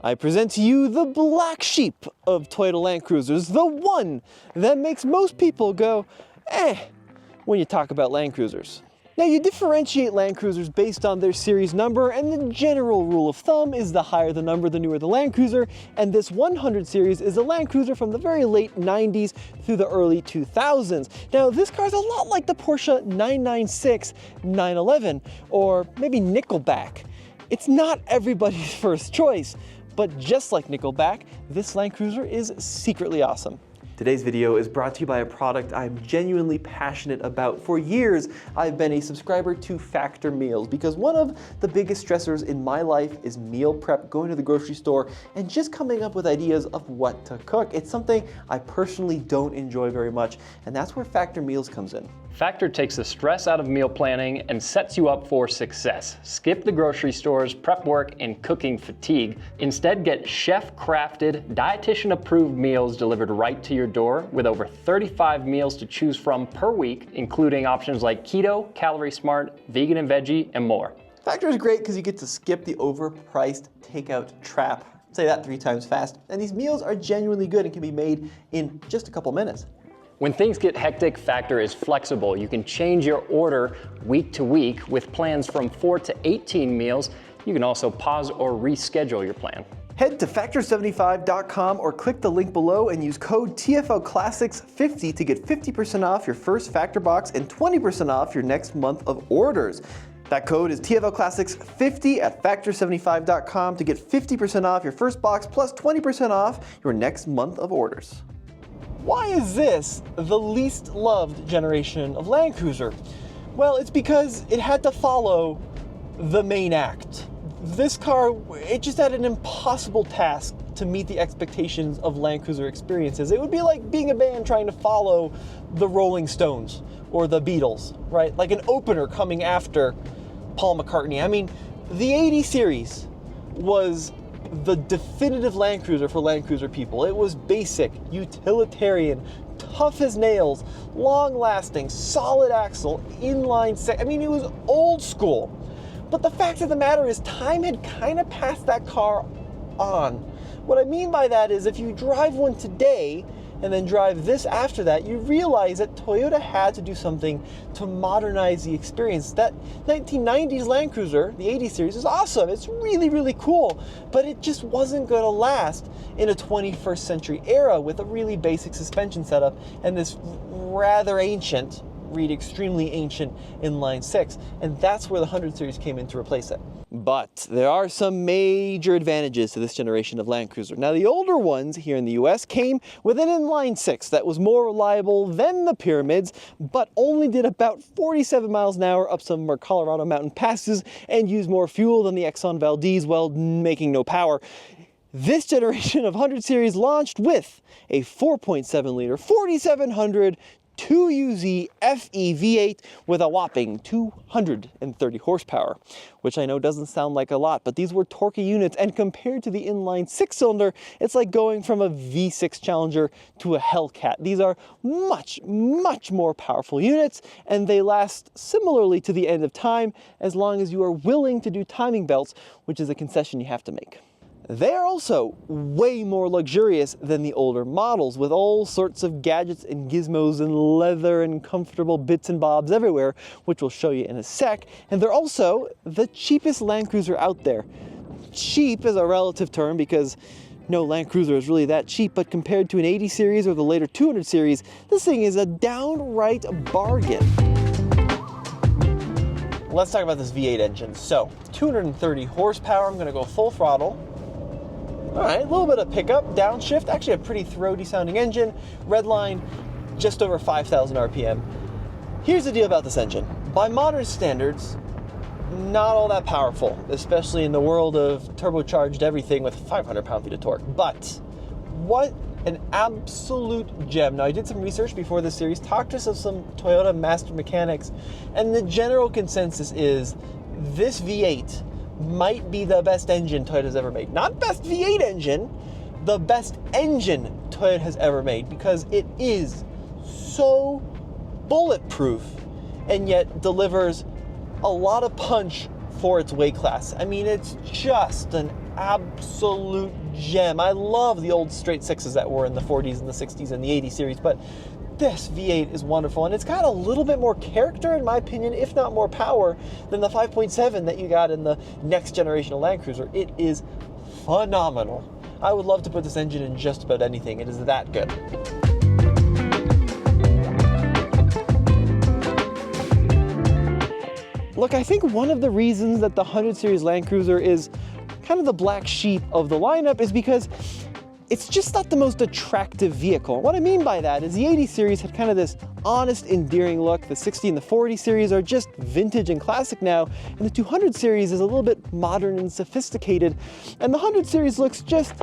I present to you the black sheep of Toyota Land Cruisers, the one that makes most people go, when you talk about Land Cruisers. Now, you differentiate Land Cruisers based on their series number, and the general rule of thumb is the higher the number, the newer the Land Cruiser, and this 100 series is a Land Cruiser from the very late 90s through the early 2000s. Now, this car is a lot like the Porsche 996 911, or maybe Nickelback. It's not everybody's first choice, but just like Nickelback, this Land Cruiser is secretly awesome. Today's video is brought to you by a product I'm genuinely passionate about. For years, I've been a subscriber to Factor Meals because one of the biggest stressors in my life is meal prep, going to the grocery store, and just coming up with ideas of what to cook. It's something I personally don't enjoy very much, and that's where Factor Meals comes in. Factor takes the stress out of meal planning and sets you up for success. Skip the grocery stores, prep work, and cooking fatigue. Instead, get chef-crafted, dietitian-approved meals delivered right to your door with over 35 meals to choose from per week, including options like keto, calorie smart, vegan and veggie, and more. Factor is great because you get to skip the overpriced takeout trap. Say that 3 times fast. And these meals are genuinely good and can be made in just a couple minutes. When things get hectic, Factor is flexible. You can change your order week to week with plans from 4 to 18 meals. You can also pause or reschedule your plan. Head to factor75.com or click the link below and use code TFL Classics 50 to get 50% off your first Factor box and 20% off your next month of orders. That code is TFL Classics 50 at factor75.com to get 50% off your first box plus 20% off your next month of orders. Why is this the least loved generation of Land Cruiser? Well, it's because it had to follow the main act. This car, it just had an impossible task to meet the expectations of Land Cruiser experiences. It would be like being a band trying to follow the Rolling Stones or the Beatles, right? Like an opener coming after Paul McCartney. I mean, the 80 series was the definitive Land Cruiser for Land Cruiser people. It was basic, utilitarian, tough as nails, long-lasting, solid axle, inline set. I mean, it was old school. But the fact of the matter is, time had kind of passed that car on. What I mean by that is, if you drive one today and then drive this after that, you realize that Toyota had to do something to modernize the experience. That 1990s Land Cruiser, the 80 series, is awesome. It's really, really cool, but it just wasn't going to last in a 21st century era with a really basic suspension setup and this rather ancient, read extremely ancient inline 6, and that's where the 100 series came in to replace it. But there are some major advantages to this generation of Land Cruiser. Now, the older ones here in the US came with an inline 6 that was more reliable than the Pyramids, but only did about 47 miles an hour up some more Colorado mountain passes and used more fuel than the Exxon Valdez while making no power. This generation of 100 series launched with a 4.7 liter 4700 2UZ FE V8 with a whopping 230 horsepower, which I know doesn't sound like a lot, but these were torquey units, and compared to the inline 6-cylinder, it's like going from a V6 Challenger to a Hellcat. These are much, much more powerful units, and they last similarly to the end of time as long as you are willing to do timing belts, which is a concession you have to make. They are also way more luxurious than the older models, with all sorts of gadgets and gizmos and leather and comfortable bits and bobs everywhere, which we'll show you in a sec. And they're also the cheapest Land Cruiser out there. Cheap is a relative term because no Land Cruiser is really that cheap, but compared to an 80 series or the later 200 series, this thing is a downright bargain. Let's talk about this V8 engine. So, 230 horsepower, I'm gonna go full throttle. All right, a little bit of pickup, downshift, actually a pretty throaty sounding engine. Redline, just over 5,000 RPM. Here's the deal about this engine. By modern standards, not all that powerful, especially in the world of turbocharged everything with 500 pound-feet of torque. But what an absolute gem. Now, I did some research before this series, talked to some Toyota master mechanics, and the general consensus is this V8 might be the best engine Toyota's ever made. Not best V8 engine, the best engine Toyota has ever made, because it is so bulletproof and yet delivers a lot of punch for its weight class. I mean, it's just an absolute gem. I love the old straight sixes that were in the 40s and the 60s and the 80 series, but this V8 is wonderful, and it's got a little bit more character, in my opinion, if not more power, than the 5.7 that you got in the next generation of Land Cruiser. It is phenomenal. I would love to put this engine in just about anything. It is that good. Look, I think one of the reasons that the 100 Series Land Cruiser is kind of the black sheep of the lineup is because it's just not the most attractive vehicle. What I mean by that is the 80 series had kind of this honest, endearing look. The 60 and the 40 series are just vintage and classic now, and the 200 series is a little bit modern and sophisticated, and the 100 series looks just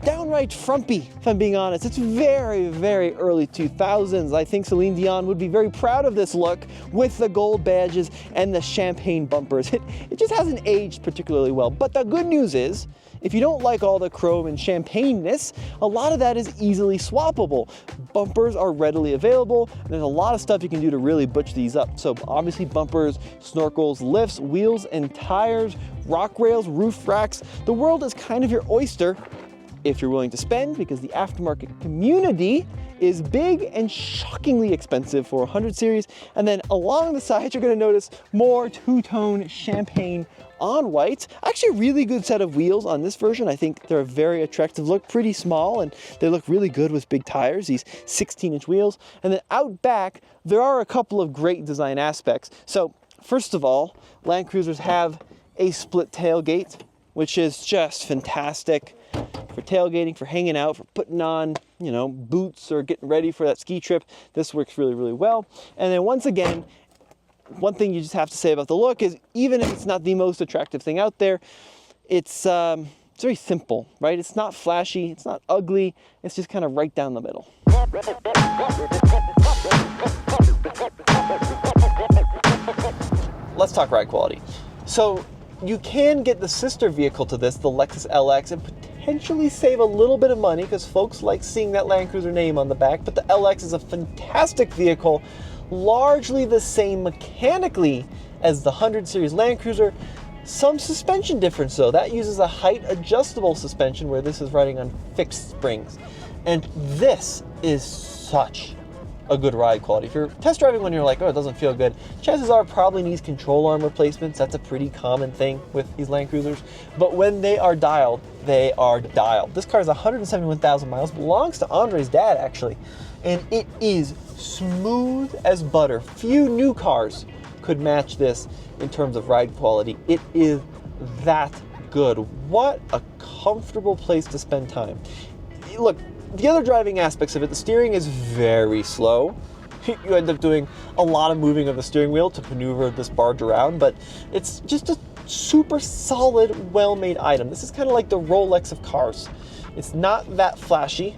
downright frumpy, if I'm being honest. It's very, very early 2000s. I think Celine Dion would be very proud of this look with the gold badges and the champagne bumpers. It just hasn't aged particularly well. But the good news is, if you don't like all the chrome and champagne-ness, a lot of that is easily swappable. Bumpers are readily available, and there's a lot of stuff you can do to really butch these up. So obviously bumpers, snorkels, lifts, wheels and tires, rock rails, roof racks. The world is kind of your oyster if you're willing to spend, because the aftermarket community is big and shockingly expensive for 100 series. And then along the sides, you're gonna notice more two-tone champagne on white. Actually a really good set of wheels on this version. I think they're a very attractive look, pretty small, and they look really good with big tires, these 16-inch wheels. And then out back, there are a couple of great design aspects. So first of all, Land Cruisers have a split tailgate, which is just fantastic for tailgating, for hanging out, for putting on, you know, boots or getting ready for that ski trip. This works really, really well. And then once again, one thing you just have to say about the look is, even if it's not the most attractive thing out there, it's very simple, right? It's not flashy, it's not ugly, it's just kind of right down the middle. Let's talk ride quality. So you can get the sister vehicle to this, the Lexus LX, and potentially save a little bit of money because folks like seeing that Land Cruiser name on the back, but the LX is a fantastic vehicle, largely the same mechanically as the 100 Series Land Cruiser. Some suspension difference though. That uses a height adjustable suspension, where this is riding on fixed springs. And this is such a good ride quality. If you're test driving when you're like, oh, it doesn't feel good, chances are it probably needs control arm replacements. That's a pretty common thing with these Land Cruisers. But when they are dialed, they are dialed. This car is 171,000 miles, belongs to Andre's dad actually, and it is smooth as butter. Few new cars could match this in terms of ride quality. It is that good. What a comfortable place to spend time. Look, the other driving aspects of it, the steering is very slow. You end up doing a lot of moving of the steering wheel to maneuver this barge around, but it's just a super solid, well-made item. This is kind of like the Rolex of cars. It's not that flashy.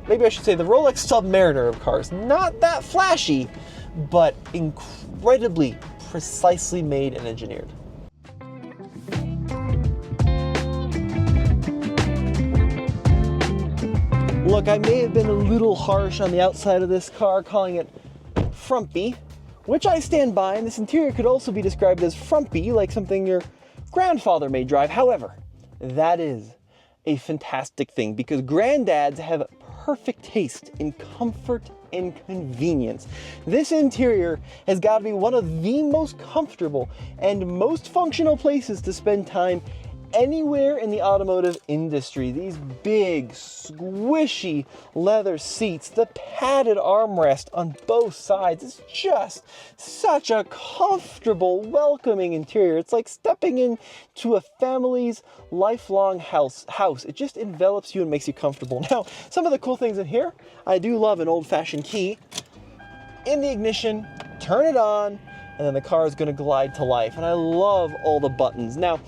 Maybe I should say the Rolex Submariner of cars. Not that flashy, but incredibly precisely made and engineered. Look, I may have been a little harsh on the outside of this car, calling it frumpy, which I stand by, and this interior could also be described as frumpy, like something your grandfather may drive. However, that is a fantastic thing, because granddads have perfect taste in comfort and convenience. This interior has got to be one of the most comfortable and most functional places to spend time anywhere in the automotive industry. These big, squishy leather seats, the padded armrest on both sides. It's just such a comfortable, welcoming interior. It's like stepping into a family's lifelong house. It just envelops you and makes you comfortable. Now, some of the cool things in here, I do love an old-fashioned key in the ignition, turn it on, and then the car is going to glide to life. And I love all the buttons. Now,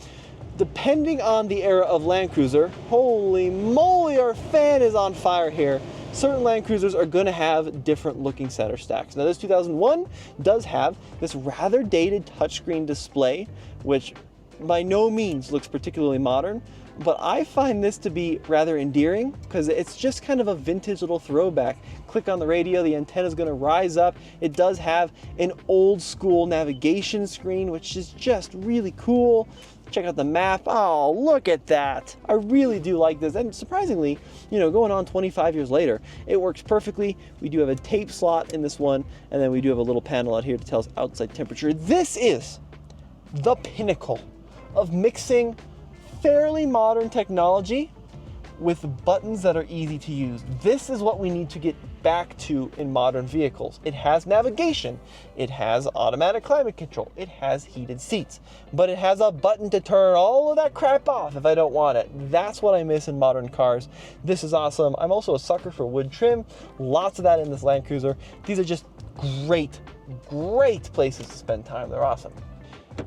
depending on the era of Land Cruiser, holy moly, our fan is on fire here. Certain Land Cruisers are going to have different looking center stacks. Now this 2001 does have this rather dated touchscreen display, which by no means looks particularly modern, but I find this to be rather endearing because it's just kind of a vintage little throwback. Click on the radio, the antenna is going to rise up. It does have an old school navigation screen, which is just really cool. Check out the map. Oh, look at that. I really do like this. And surprisingly, going on 25 years later, it works perfectly. We do have a tape slot in this one, and then we do have a little panel out here to tell us outside temperature. This is the pinnacle of mixing fairly modern technology with buttons that are easy to use. This is what we need to get back to in modern vehicles. It has navigation, it has automatic climate control, it has heated seats, but it has a button to turn all of that crap off if I don't want it. That's what I miss in modern cars. This is awesome. I'm also a sucker for wood trim. Lots of that in this Land Cruiser. These are just great places to spend time. They're awesome.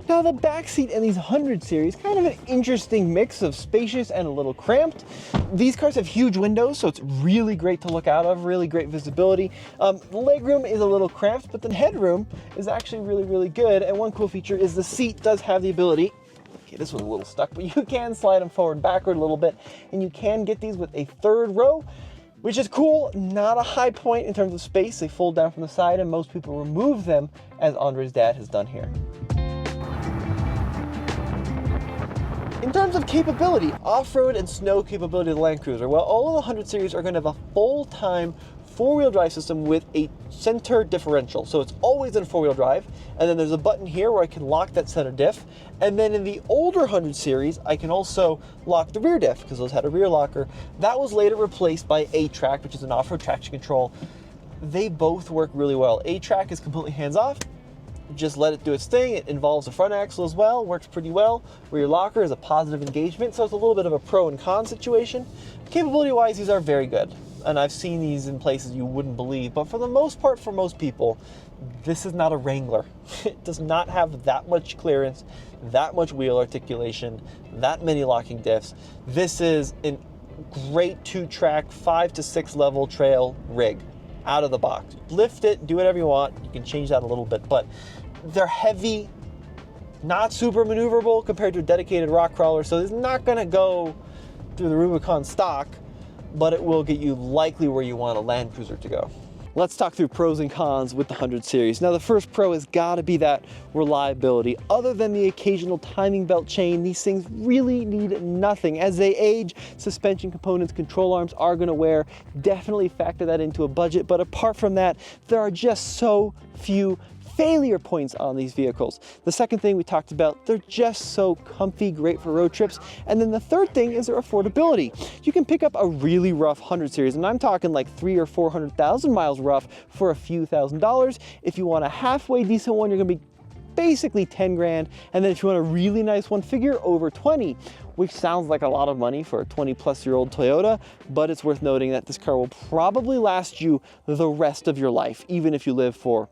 Now the backseat in these 100 series, kind of an interesting mix of spacious and a little cramped. These cars have huge windows, so it's really great to look out of, really great visibility. The legroom is a little cramped, but the headroom is actually really good. And one cool feature is the seat does have the ability, okay, this one's a little stuck, but you can slide them forward and backward a little bit, and you can get these with a third row, which is cool. Not a high point in terms of space. They fold down from the side, and most people remove them, as Andre's dad has done here. In terms of capability, off-road and snow capability of the Land Cruiser, well, all of the 100 series are going to have a full-time four-wheel drive system with a center differential. So it's always in four-wheel drive, and then there's a button here where I can lock that center diff. And then in the older 100 series, I can also lock the rear diff, because those had a rear locker. That was later replaced by A-Track, which is an off-road traction control. They both work really well. A-Track is completely hands-off. Just let it do its thing. It involves the front axle as well, works pretty well. Rear locker is a positive engagement, so it's a little bit of a pro and con situation. Capability-wise, these are very good, and I've seen these in places you wouldn't believe, but for the most part, for most people, this is not a Wrangler. It does not have that much clearance, that much wheel articulation, that many locking diffs. This is a great two-track, 5 to 6 level trail rig. Out of the box. Lift it, do whatever you want. You can change that a little bit, but they're heavy, not super maneuverable compared to a dedicated rock crawler, so it's not going to go through the Rubicon stock, but it will get you likely where you want a Land Cruiser to go. Let's talk through pros and cons with the 100 series. Now the first pro has got to be that reliability. Other than the occasional timing belt chain, these things really need nothing. As they age, suspension components, control arms are going to wear. Definitely factor that into a budget, but apart from that, there are just so few failure points on these vehicles. The second thing we talked about, they're just so comfy, great for road trips. And then the third thing is their affordability. You can pick up a really rough 100 series, and I'm talking like 300,000 or 400,000 miles rough for a few $1,000s. If you want a halfway decent one, you're gonna be basically 10 grand. And then if you want a really nice one, figure over 20, which sounds like a lot of money for a 20-plus-year-old Toyota, but it's worth noting that this car will probably last you the rest of your life, even if you live for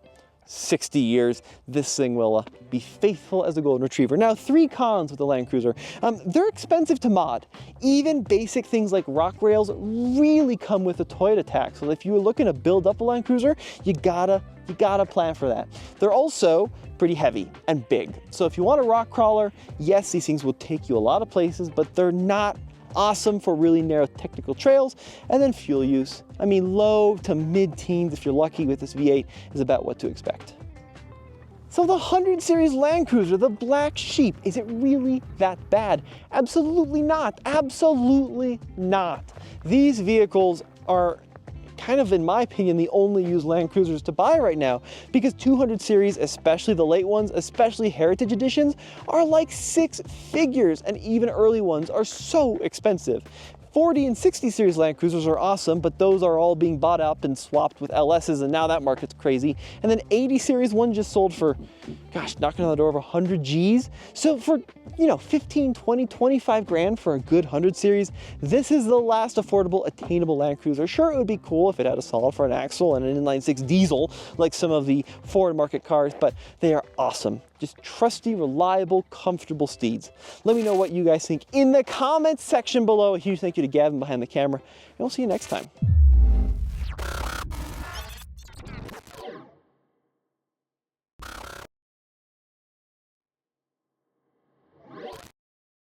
60 years, this thing will be faithful as a golden retriever. Now, 3 cons with the Land Cruiser. They're expensive to mod. Even basic things like rock rails really come with a Toyota tax. So if you're looking to build up a Land Cruiser, you gotta plan for that. They're also pretty heavy and big. So if you want a rock crawler, yes, these things will take you a lot of places, but they're not awesome for really narrow technical trails. And then fuel use. I mean, low to mid-teens, if you're lucky with this V8, is about what to expect. So the 100 series Land Cruiser, the black sheep, is it really that bad? Absolutely not. Absolutely not. These vehicles are kind of, in my opinion, the only used Land Cruisers to buy right now, because 200 series, especially the late ones, especially Heritage Editions, are like 6 figures, and even early ones are so expensive. 40 and 60 series Land Cruisers are awesome, but those are all being bought up and swapped with LSs, and now that market's crazy. And then 80 series one just sold for, gosh, knocking on the door of 100 G's. So for, 15, 20, 25 grand for a good 100 series, this is the last affordable, attainable Land Cruiser. Sure, it would be cool if it had a solid front axle and an inline-6 diesel like some of the foreign market cars, but they are awesome. Just trusty, reliable, comfortable steeds. Let me know what you guys think in the comments section below. A huge thank you to Gavin behind the camera, and we'll see you next time.